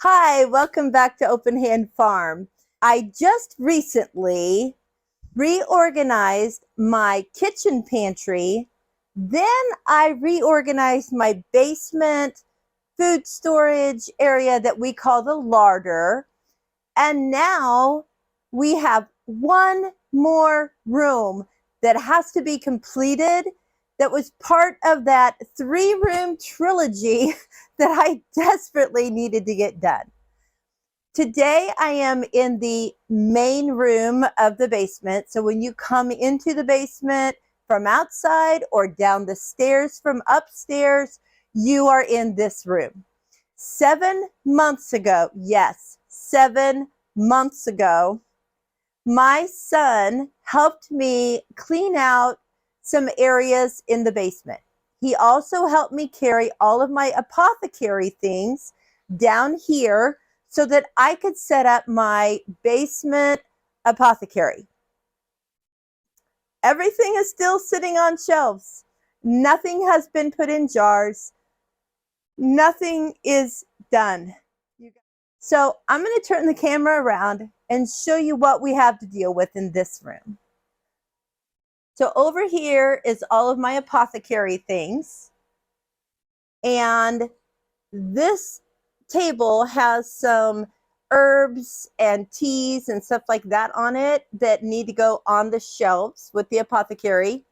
Hi, welcome back to Open Hand Farm. I just recently reorganized my kitchen pantry. Then I reorganized my basement food storage area that we call the larder. And now we have one more room that has to be completed. That was part of that 3-room trilogy that I desperately needed to get done. Today I am in the main room of the basement. So when you come into the basement from outside or down the stairs from upstairs, you are in this room. 7 months ago, yes, 7 months ago, my son helped me clean out some areas in the basement. He also helped me carry all of my apothecary things down here so that I could set up my basement apothecary. Everything is still sitting on shelves. Nothing has been put in jars. Nothing is done. So I'm going to turn the camera around and show you what we have to deal with in this room. So over here is all of my apothecary things. And this table has some herbs and teas and stuff like that on it that need to go on the shelves with the apothecary.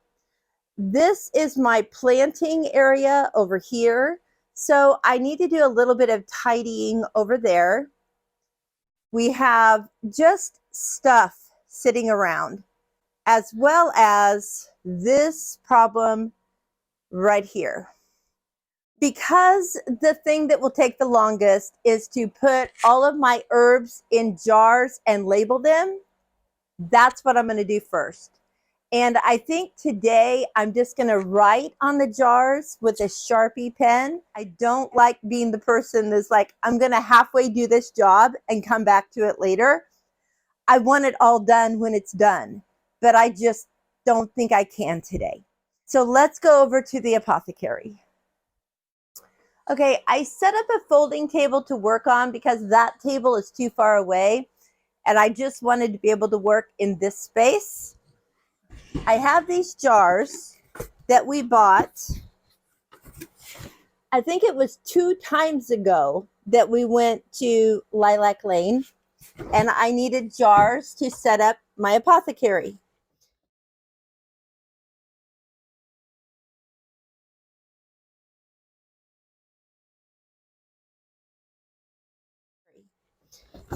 This is my planting area over here. So I need to do a little bit of tidying over there. We have just stuff sitting around, as well as this problem right here. Because the thing that will take the longest is to put all of my herbs in jars and label them, that's what I'm going to do first. And I think today I'm just going to write on the jars with a Sharpie pen. I don't like being the person that's like, I'm going to halfway do this job and come back to it later. I want it all done when it's done, but I just don't think I can today. So let's go over to the apothecary. Okay, I set up a folding table to work on because that table is too far away and I just wanted to be able to work in this space. I have these jars that we bought. I think it was 2 times ago that we went to Lilac Lane and I needed jars to set up my apothecary.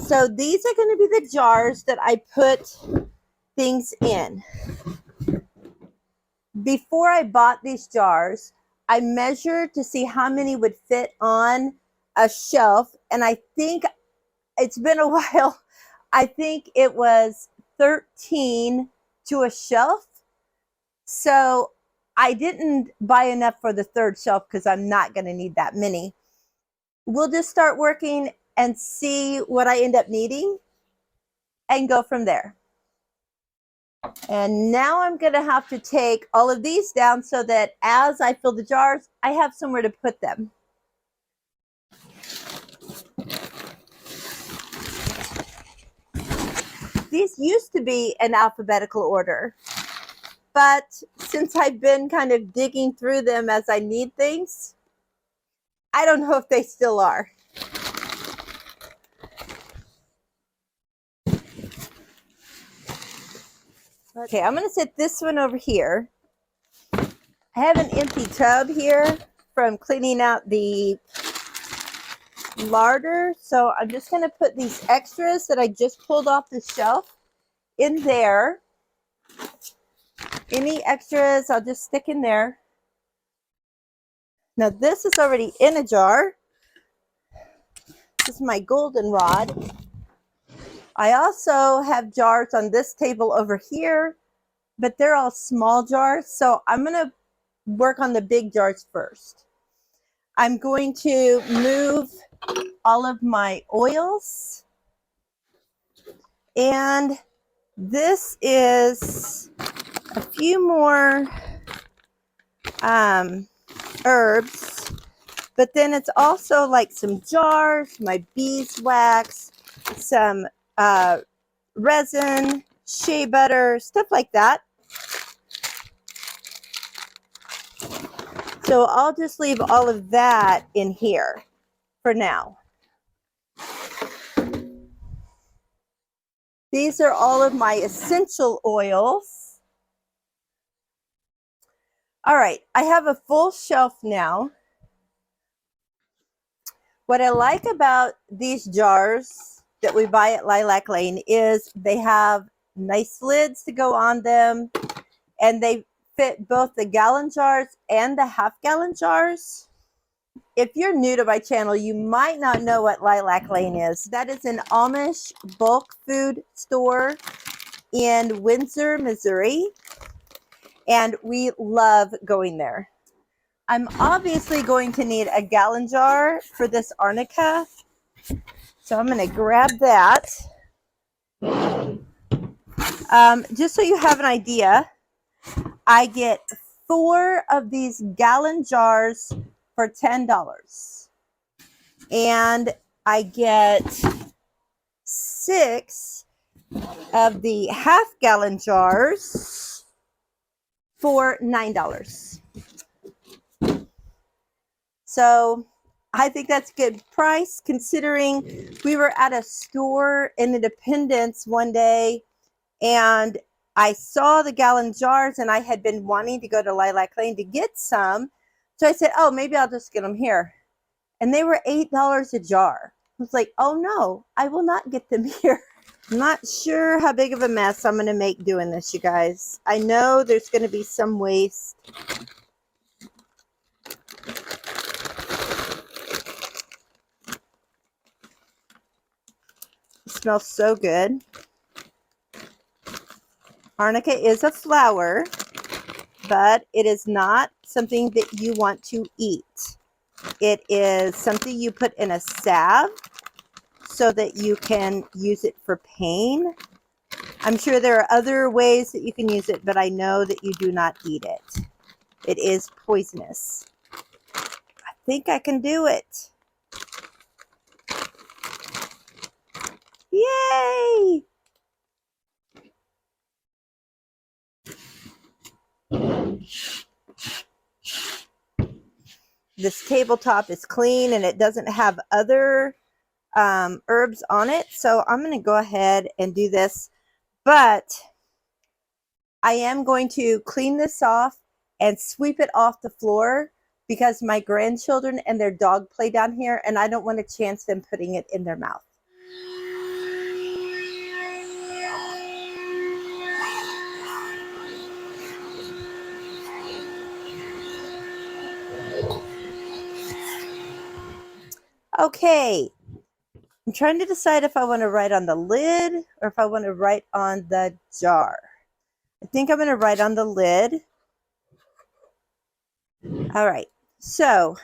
So these are going to be the jars that I put things in. Before I bought these jars, I measured to see how many would fit on a shelf. And I think it's been a while. I think it was 13 to a shelf. So I didn't buy enough for the 3rd shelf because I'm not going to need that many. We'll just start working and see what I end up needing and go from there. And now I'm going to have to take all of these down so that as I fill the jars, I have somewhere to put them. These used to be in alphabetical order, but since I've been kind of digging through them as I need things, I don't know if they still are. Okay, I'm going to set this one over here. I have an empty tub here from cleaning out the larder. So I'm just going to put these extras that I just pulled off the shelf in there. Any extras, I'll just stick in there. Now this is already in a jar. This is my goldenrod. I also have jars on this table over here, but they're all small jars. So I'm going to work on the big jars first. I'm going to move all of my oils. And this is a few more herbs But then it's also like some jars, my beeswax, some resin, shea butter, stuff like that. So I'll just leave all of that in here for now. These are all of my essential oils. All right, I have a full shelf now. What I like about these jars that we buy at Lilac Lane is they have nice lids to go on them, and they fit both the gallon jars and the half-gallon jars. If you're new to my channel, you might not know what Lilac Lane is. That is an Amish bulk food store in Windsor, Missouri, and we love going there. I'm obviously going to need a gallon jar for this arnica, so I'm going to grab that. Just so you have an idea, I get 4 of these gallon jars for $10, and I get 6 of the half-gallon jars for $9. So I think that's a good price, considering we were at a store in Independence one day and I saw the gallon jars and I had been wanting to go to Lilac Lane to get some. So I said, oh, maybe I'll just get them here. And they were $8 a jar. I was like, oh no, I will not get them here. I'm not sure how big of a mess I'm going to make doing this, you guys. I know there's going to be some waste. It smells so good. Arnica is a flower, but it is not something that you want to eat. It is something you put in a salve so that you can use it for pain. I'm sure there are other ways that you can use it, but I know that you do not eat it. It is poisonous. I think I can do it. Yay! This tabletop is clean and it doesn't have other herbs on it. So I'm going to go ahead and do this. But I am going to clean this off and sweep it off the floor because my grandchildren and their dog play down here and I don't want to chance them putting it in their mouth. Okay, I'm trying to decide if I want to write on the lid or if I want to write on the jar. I think I'm going to write on the lid. All right, so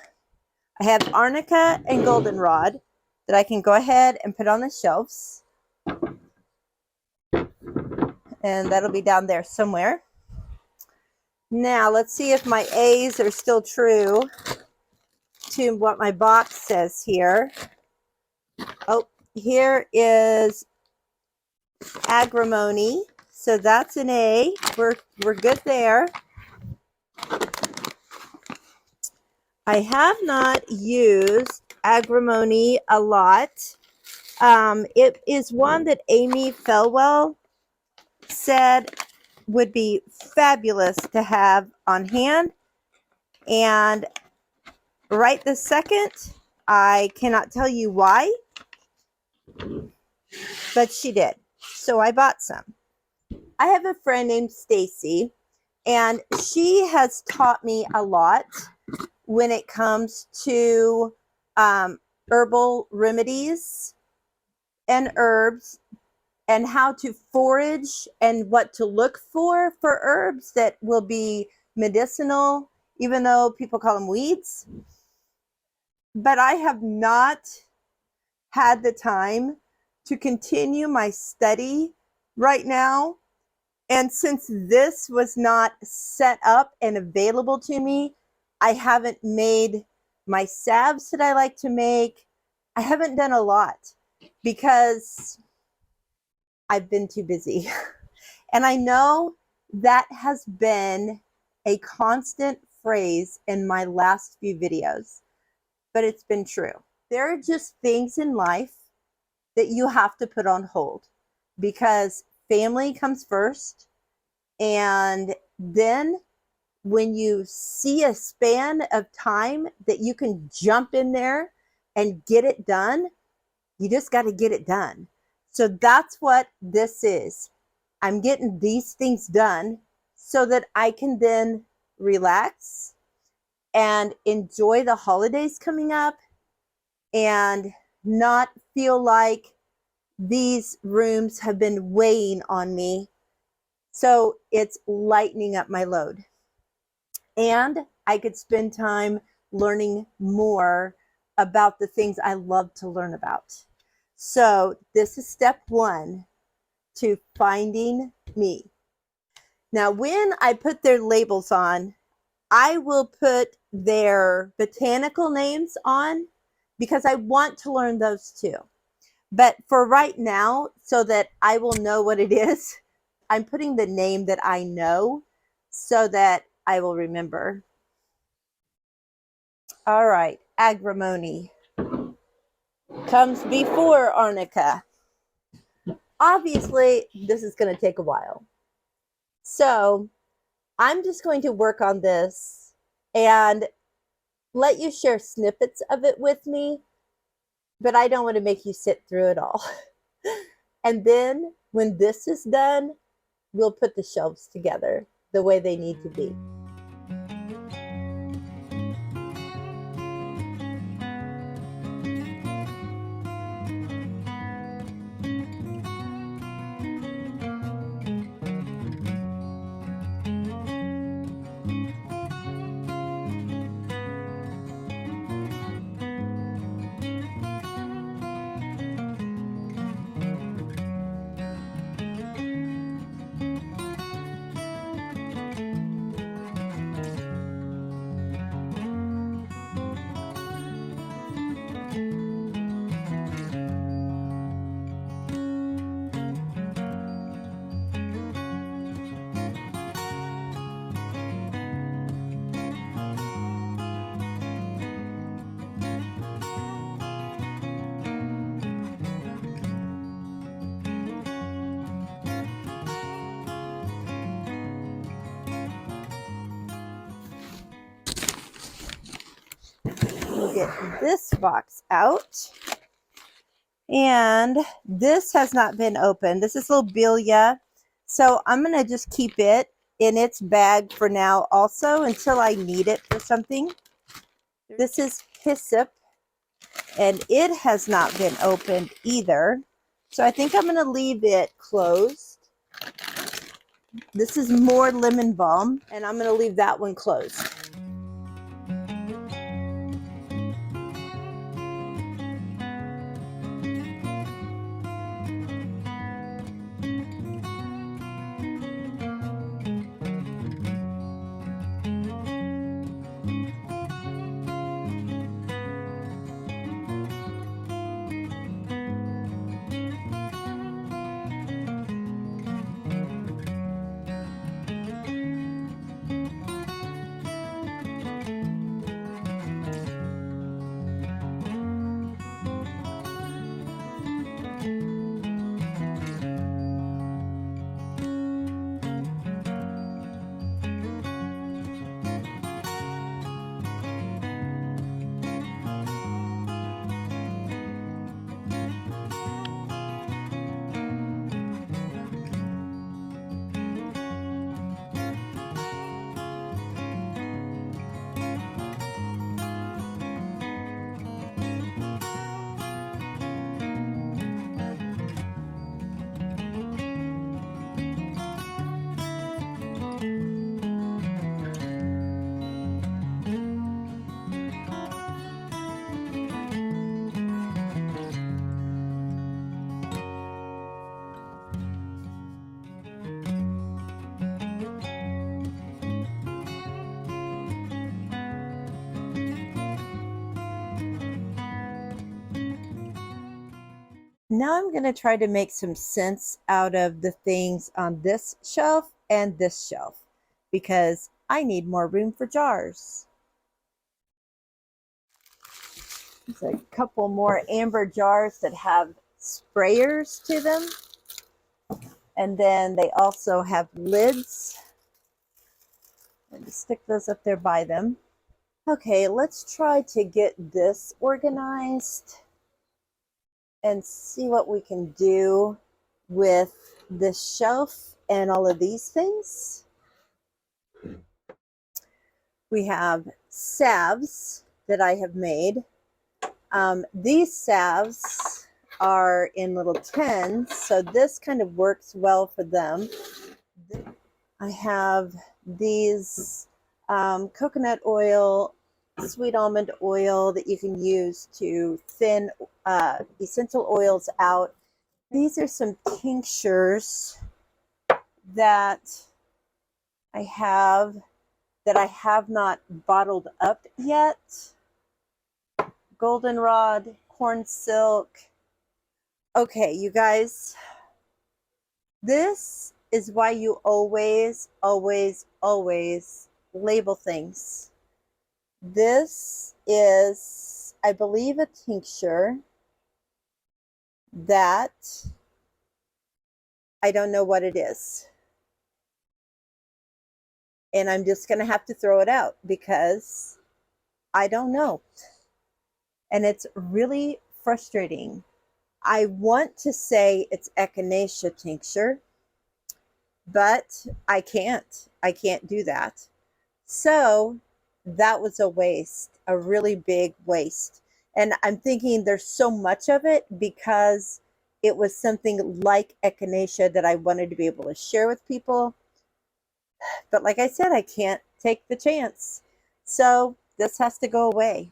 I have arnica and goldenrod that I can go ahead and put on the shelves. And that'll be down there somewhere. Now, let's see if my A's are still true to what my box says here. Oh, here is agrimony. So that's an A. We're good there. I have not used agrimony a lot. It is one that Amy Fewell said would be fabulous to have on hand. And right this second, I cannot tell you why, but she did. So I bought some. I have a friend named Stacy, and she has taught me a lot when it comes to herbal remedies and herbs and how to forage and what to look for herbs that will be medicinal, even though people call them weeds. But I have not had the time to continue my study right now. And since this was not set up and available to me, I haven't made My salves that I like to make, I haven't done a lot because I've been too busy. And I know that has been a constant phrase in my last few videos, but it's been true. There are just things in life that you have to put on hold because family comes first. And then when you see a span of time that you can jump in there and get it done, you just got to get it done. So that's what this is. I'm getting these things done so that I can then relax and enjoy the holidays coming up and not feel like these rooms have been weighing on me. So it's lightening up my load. And I could spend time learning more about the things I love to learn about. So this is step one to finding me. Now, when I put their labels on, I will put their botanical names on because I want to learn those too. But for right now, so that I will know what it is, I'm putting the name that I know so that I will remember. All right, agrimony comes before arnica. Obviously, this is going to take a while. So I'm just going to work on this and let you share snippets of it with me, but I don't want to make you sit through it all. And then when this is done, we'll put the shelves together the way they need to be. We'll get this box out. And this has not been opened. This is lobelia. So I'm going to just keep it in its bag for now also until I need it for something. This is hyssop, and it has not been opened either. So I think I'm going to leave it closed. This is more lemon balm, and I'm going to leave that one closed. Now I'm going to try to make some sense out of the things on this shelf and this shelf because I need more room for jars. There's a couple more amber jars that have sprayers to them. And then they also have lids. I'm going to stick those up there by them. Okay, let's try to get this organized and see what we can do with this shelf and all of these things. We have salves that I have made. These salves are in little tins, so this kind of works well for them. I have these coconut oil, sweet almond oil that you can use to thin essential oils out. These are some tinctures that I have not bottled up yet. Goldenrod, corn silk. Okay, you guys, this is why you always, always, always label things. This is, I believe, a tincture that I don't know what it is. And I'm just going to have to throw it out because I don't know. And it's really frustrating. I want to say it's echinacea tincture, but I can't. I can't do that. So that was a waste, a really big waste. And I'm thinking there's so much of it because it was something like echinacea that I wanted to be able to share with people. But like I said, I can't take the chance. So this has to go away.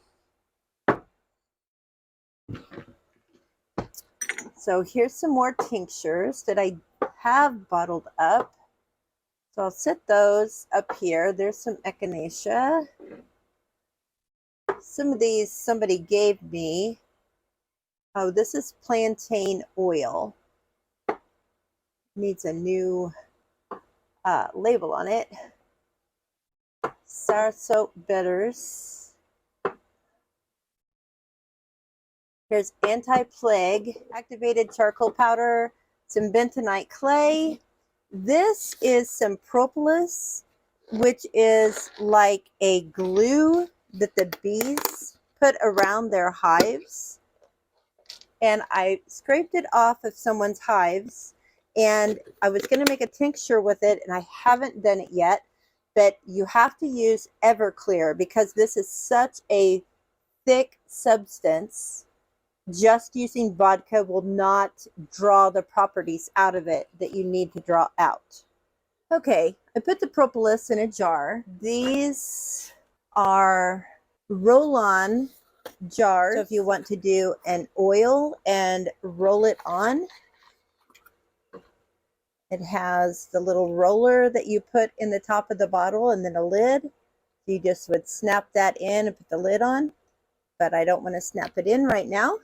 So here's some more tinctures that I have bottled up. So I'll set those up here. There's some echinacea. Some of these somebody gave me. Oh, this is plantain oil. Needs a new label on it. Sour soap bitters. Here's anti-plague, activated charcoal powder, some bentonite clay. This is some propolis, which is like a glue that the bees put around their hives. And I scraped it off of someone's hives. And I was going to make a tincture with it, and I haven't done it yet. But you have to use Everclear because this is such a thick substance. Just using vodka will not draw the properties out of it that you need to draw out. Okay, I put the propolis in a jar. These are roll-on jars. So if you want to do an oil and roll it on, it has the little roller that you put in the top of the bottle and then a lid. You just would snap that in and put the lid on, but I don't want to snap it in right now.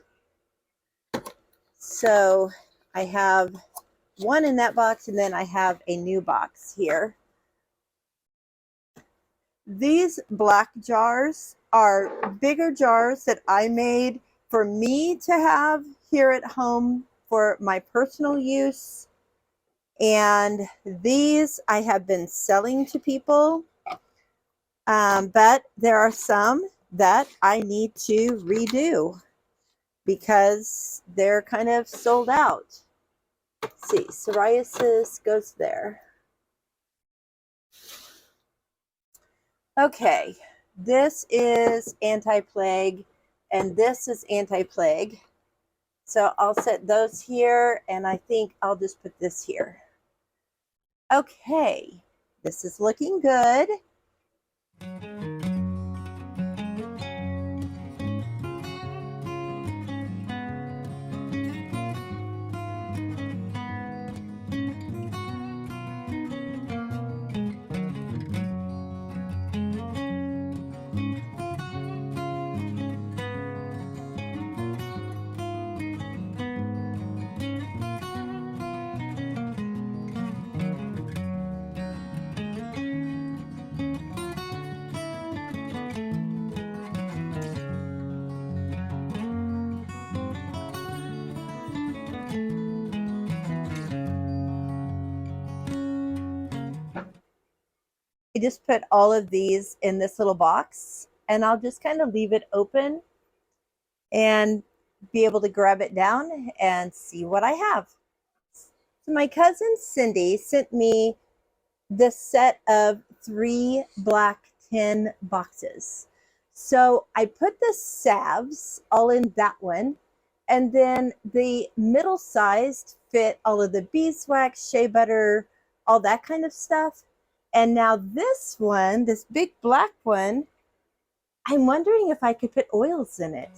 So I have one in that box, and then I have a new box here. These black jars are bigger jars that I made for me to have here at home for my personal use. And these I have been selling to people, but there are some that I need to redo because they're kind of sold out. Let's see, psoriasis goes there. Okay, this is anti-plague, and this is anti-plague. So I'll set those here, and I think I'll just put this here. Okay, this is looking good. I just put all of these in this little box, and I'll just kind of leave it open and be able to grab it down and see what I have. So my cousin Cindy sent me this set of 3 black tin boxes. So I put the salves all in that one, and then the middle sized fit all of the beeswax, shea butter, all that kind of stuff. And now this one, this big black one, I'm wondering if I could put oils in it.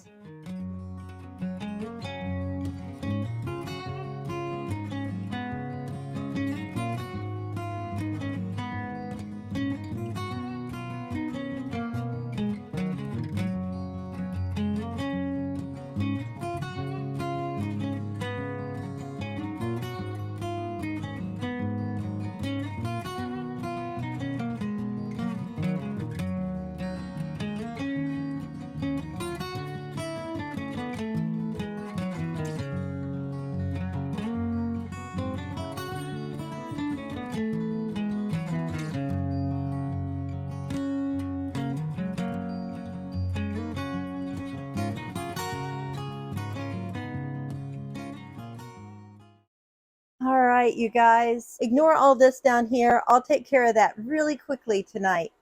All right, you guys, ignore all this down here. I'll take care of that really quickly tonight.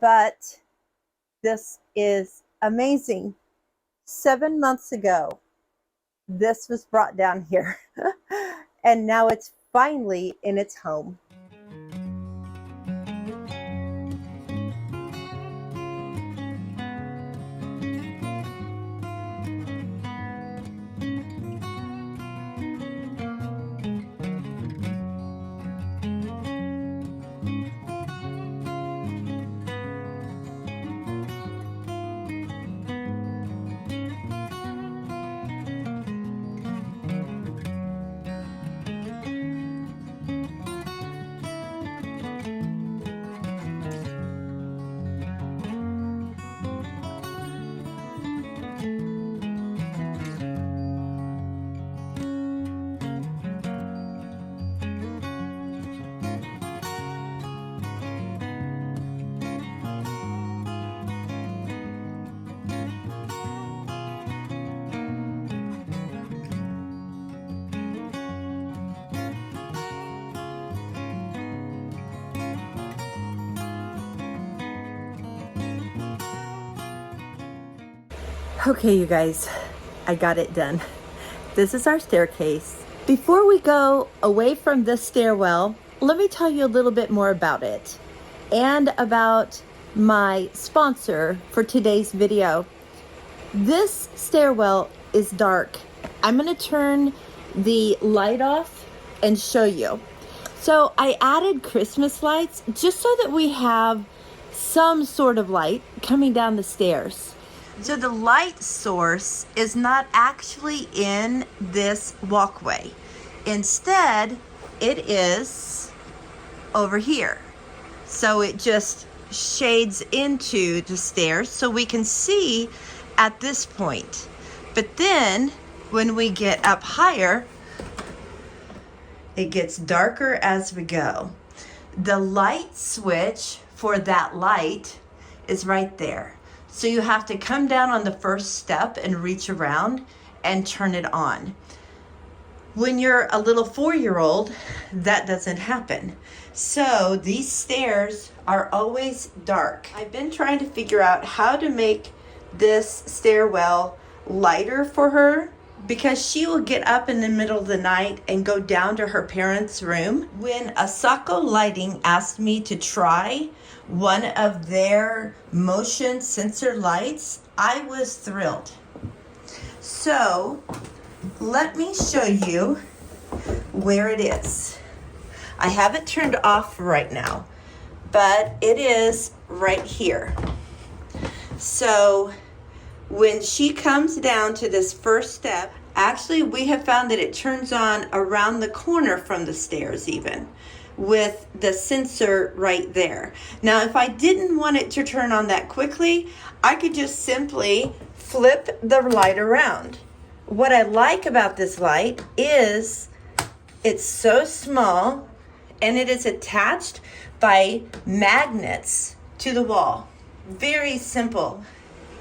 But this is amazing. 7 months ago, this was brought down here. And now it's finally in its home. Okay, you guys, I got it done. This is our staircase. Before we go away from this stairwell, let me tell you a little bit more about it and about my sponsor for today's video. This stairwell is dark. I'm gonna turn the light off and show you. So I added Christmas lights just so that we have some sort of light coming down the stairs. So the light source is not actually in this walkway. Instead, it is over here. So it just shades into the stairs so we can see at this point. But then when we get up higher, it gets darker as we go. The light switch for that light is right there. So you have to come down on the first step and reach around and turn it on. When you're a little 4-year-old, that doesn't happen. So these stairs are always dark. I've been trying to figure out how to make this stairwell lighter for her, because she will get up in the middle of the night and go down to her parents' room. When ASOKO Lighting asked me to try one of their motion sensor lights, I was thrilled. So let me show you where it is. I have it turned off right now, but it is right here. So when she comes down to this first step, actually we have found that it turns on around the corner from the stairs even, with the sensor right there. Now, if I didn't want it to turn on that quickly, I could just simply flip the light around. What I like about this light is it's so small and it is attached by magnets to the wall. Very simple.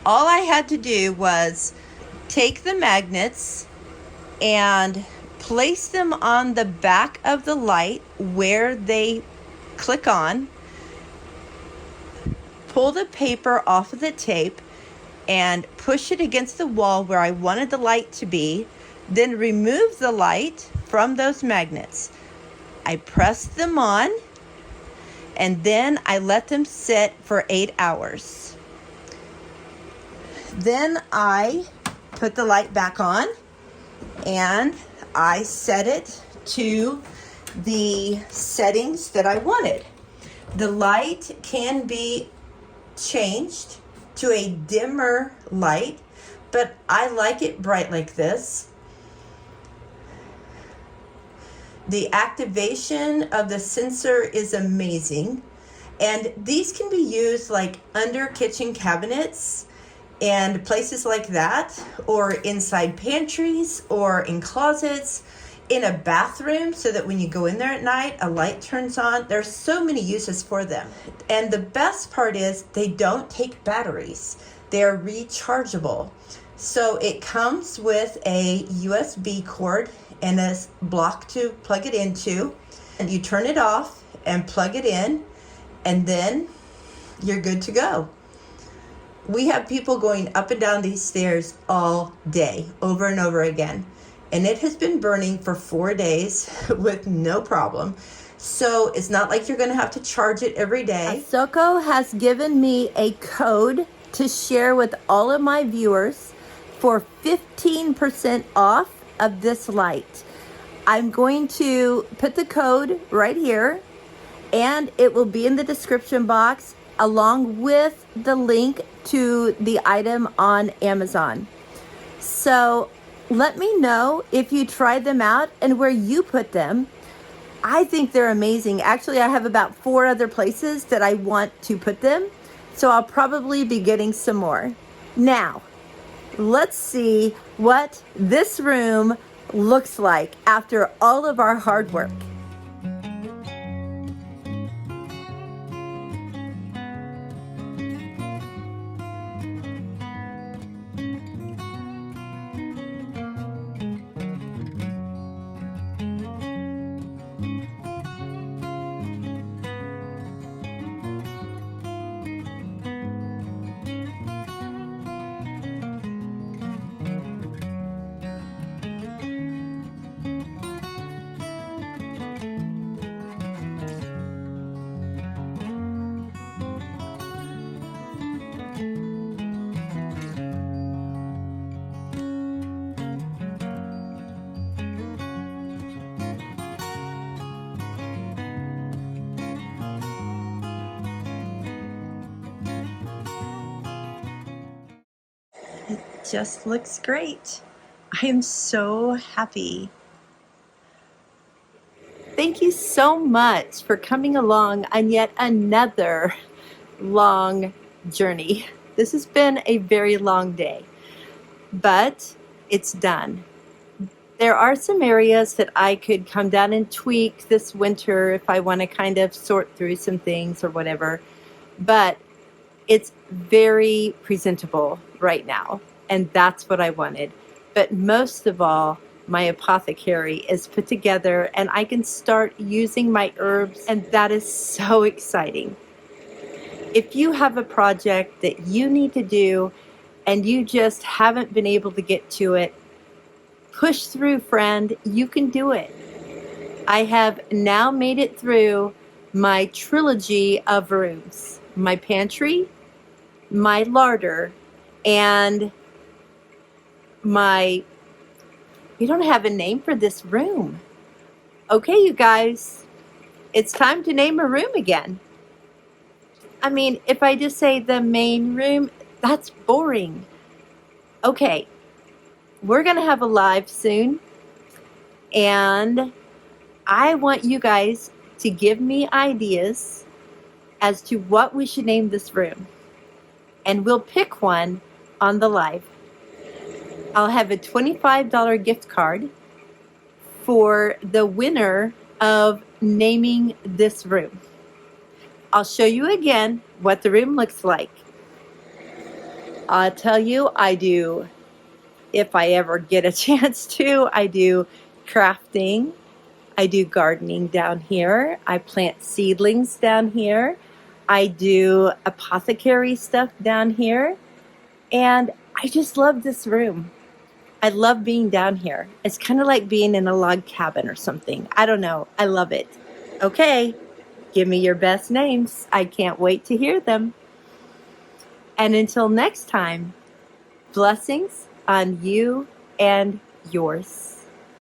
All I had to do was take the magnets and place them on the back of the light where they click on, pull the paper off of the tape and push it against the wall where I wanted the light to be, then remove the light from those magnets. I pressed them on and then I let them sit for 8 hours. Then I put the light back on and I set it to the settings that I wanted. The light can be changed to a dimmer light, but I like it bright like this. The activation of the sensor is amazing, and these can be used like under kitchen cabinets and places like that, or inside pantries, or in closets, in a bathroom, so that when you go in there at night, a light turns on. There's so many uses for them. And the best part is they don't take batteries. They're rechargeable. So it comes with a USB cord and a block to plug it into. And you turn it off and plug it in, and then you're good to go. We have people going up and down these stairs all day, over and over again. And it has been burning for 4 days with no problem. So it's not like you're going to have to charge it every day. ASOKO has given me a code to share with all of my viewers for 15% off of this light. I'm going to put the code right here, and it will be in the description box along with the link to the item on Amazon. So let me know if you tried them out and where you put them. I think they're amazing. Actually, I have about 4 other places that I want to put them, so I'll probably be getting some more. Now, let's see what this room looks like after all of our hard work. Just looks great. I am so happy. Thank you so much for coming along on yet another long journey. This has been a very long day, but it's done. There are some areas that I could come down and tweak this winter if I want to kind of sort through some things or whatever, but it's very presentable right now. And that's what I wanted. But most of all, my apothecary is put together and I can start using my herbs, and that is so exciting. If you have a project that you need to do and you just haven't been able to get to it, push through, friend. You can do it. I have now made it through my trilogy of rooms. My pantry, my larder, and we don't have a name for this room. Okay, you guys, it's time to name a room again. I mean, if I just say the main room, that's boring. Okay, we're going to have a live soon, and I want you guys to give me ideas as to what we should name this room, and we'll pick one on the live. I'll have a $25 gift card for the winner of naming this room. I'll show you again what the room looks like. I'll tell you, I do, if I ever get a chance to, I do crafting. I do gardening down here. I plant seedlings down here. I do apothecary stuff down here. And I just love this room. I love being down here. It's kind of like being in a log cabin or something. I don't know. I love it. Okay, give me your best names. I can't wait to hear them. And until next time, blessings on you and yours.